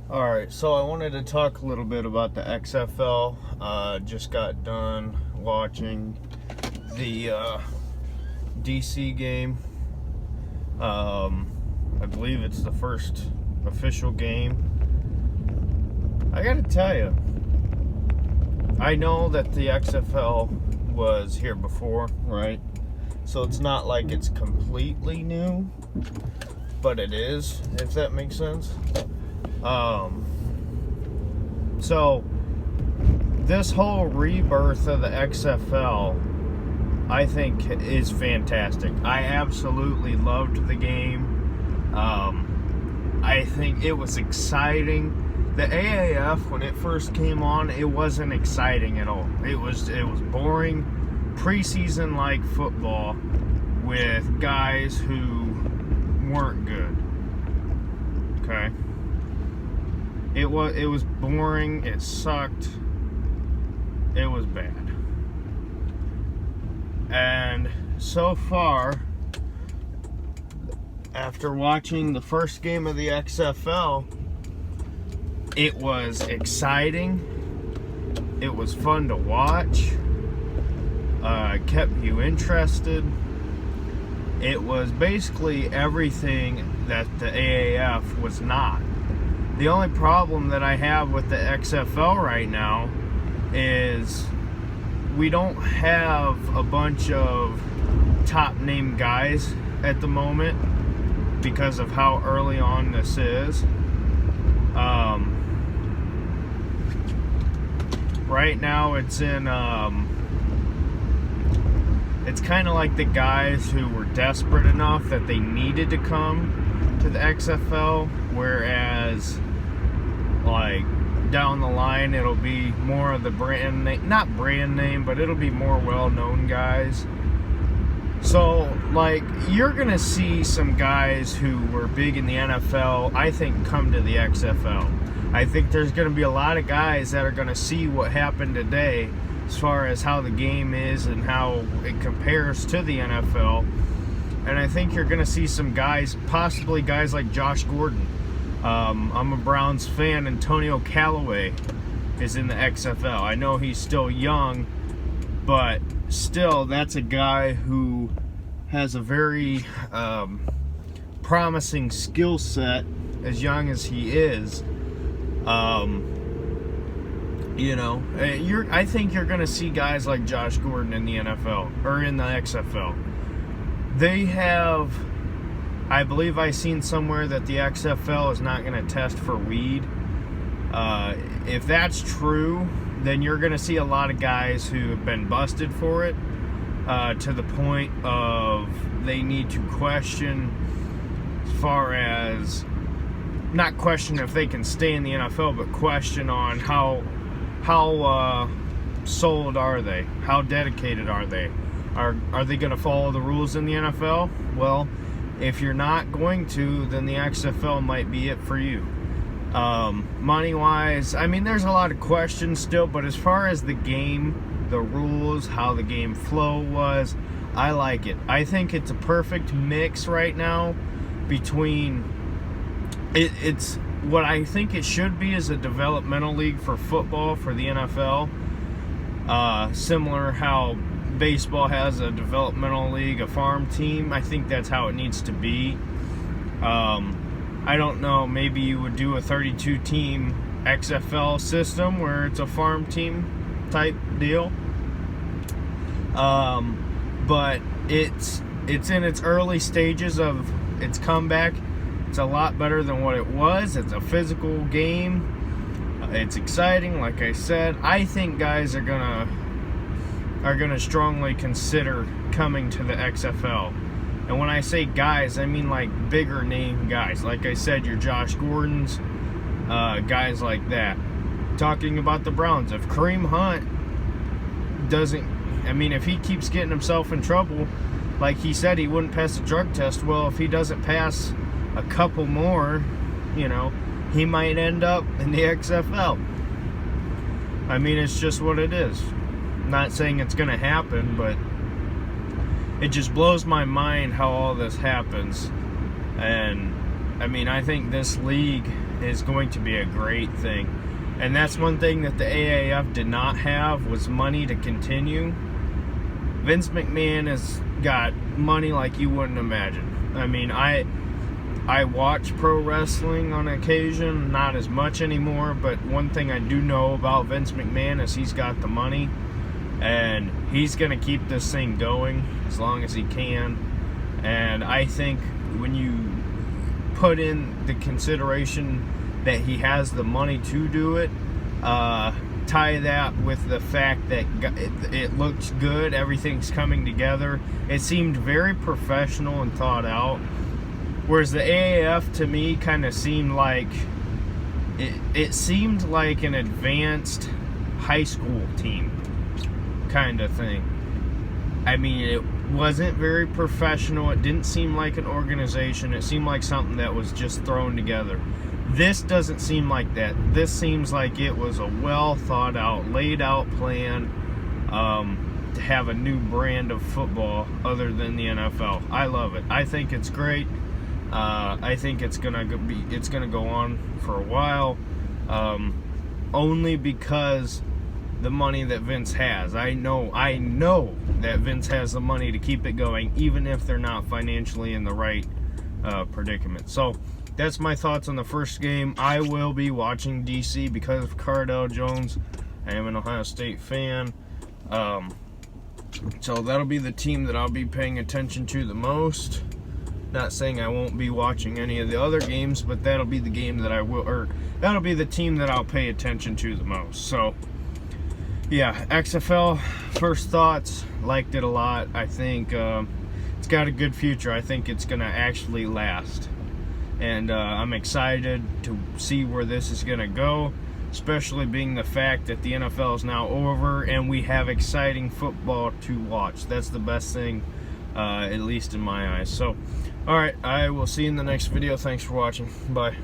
Alright, so I wanted to talk a little bit about the XFL. Just got done watching the DC game. I believe it's the first official game. I gotta tell you, I know that the XFL was here before, right? So it's not like it's completely new, but it is, if that makes sense. So this whole rebirth of the XFL, I think, is fantastic. I absolutely loved the game. I think it was exciting. The AAF, when it first came on, it wasn't exciting at all. It was boring, preseason like football with guys who weren't good. Okay. It was boring, it sucked, it was bad. And so far, after watching the first game of the XFL, it was exciting, it was fun to watch, kept you interested. It was basically everything that the AAF was not. The only problem that I have with the XFL right now is we don't have a bunch of top name guys at the moment because of how early on this is. Right now it's in it's kind of like the guys who were desperate enough that they needed to come to the XFL, whereas like down the line it'll be more of the brand name, not brand name, but it'll be more well-known guys. So like you're gonna see some guys who were big in the NFL, I think, come to the XFL. I think there's gonna be a lot of guys that are gonna see what happened today as far as how the game is and how it compares to the NFL. And I think you're gonna see some guys, possibly guys like Josh Gordon. I'm a Browns fan. Antonio Callaway is in the XFL. I know he's still young, but still, that's a guy who has a very promising skill set as young as he is. I think you're going to see guys like Josh Gordon in the NFL, or in the XFL. They have... I believe I seen somewhere that the XFL is not going to test for weed. If that's true, then you're going to see a lot of guys who have been busted for it, to the point of they need to question, as far as, not question if they can stay in the NFL, but question on how sold are they? How dedicated are they? Are they going to follow the rules in the NFL? Well, if you're not going to, then the XFL might be it for you. Money-wise, I mean, there's a lot of questions still, but as far as the game, the rules, how the game flow was, I like it. I think it's a perfect mix right now between... It's what I think it should be is a developmental league for football for the NFL. Similar how baseball has a developmental league, a farm team. I think that's how it needs to be. I don't know, maybe you would do a 32-team XFL system where it's a farm team type deal. But it's in its early stages of its comeback. It's a lot better than what it was. It's a physical game. It's exciting, like I said. I think guys are gonna strongly consider coming to the XFL. And when I say guys, I mean like bigger name guys. Like I said, your Josh Gordons, guys like that. Talking about the Browns, if Kareem Hunt if he keeps getting himself in trouble, like he said he wouldn't pass a drug test, well, if he doesn't pass a couple more, he might end up in the XFL. I mean, it's just what it is. Not saying it's going to happen, but it just blows my mind how all this happens. And I mean, I think this league is going to be a great thing. And that's one thing that the AAF did not have, was money to continue. Vince McMahon has got money like you wouldn't imagine. I mean, I watch pro wrestling on occasion, not as much anymore, but one thing I do know about Vince McMahon is he's got the money, and he's going to keep this thing going as long as he can. And I think when you put in the consideration that he has the money to do it, tie that with the fact that it looks good, everything's coming together. It seemed very professional and thought out. Whereas the AAF to me kind of seemed like, it seemed like an advanced high school team kind of thing. I mean, it wasn't very professional. It didn't seem like an organization. It seemed like something that was just thrown together. This doesn't seem like that. This seems like it was a well thought out, laid out plan to have a new brand of football other than the NFL. I love it. I think it's great. I think it's gonna go on for a while, only because the money that Vince has. I know that Vince has the money to keep it going, even if they're not financially in the right predicament. So that's my thoughts on the first game. I will be watching DC because of Cardell Jones. I am an Ohio State fan. So that'll be the team that I'll be paying attention to the most. Not saying I won't be watching any of the other games, but that'll be the game that I will, or that'll be the team that I'll pay attention to the most. So yeah, XFL, first thoughts, liked it a lot. I think it's got a good future. I think it's going to actually last. And I'm excited to see where this is going to go, especially being the fact that the NFL is now over and we have exciting football to watch. That's the best thing, at least in my eyes. So, all right, I will see you in the next video. Thanks for watching. Bye.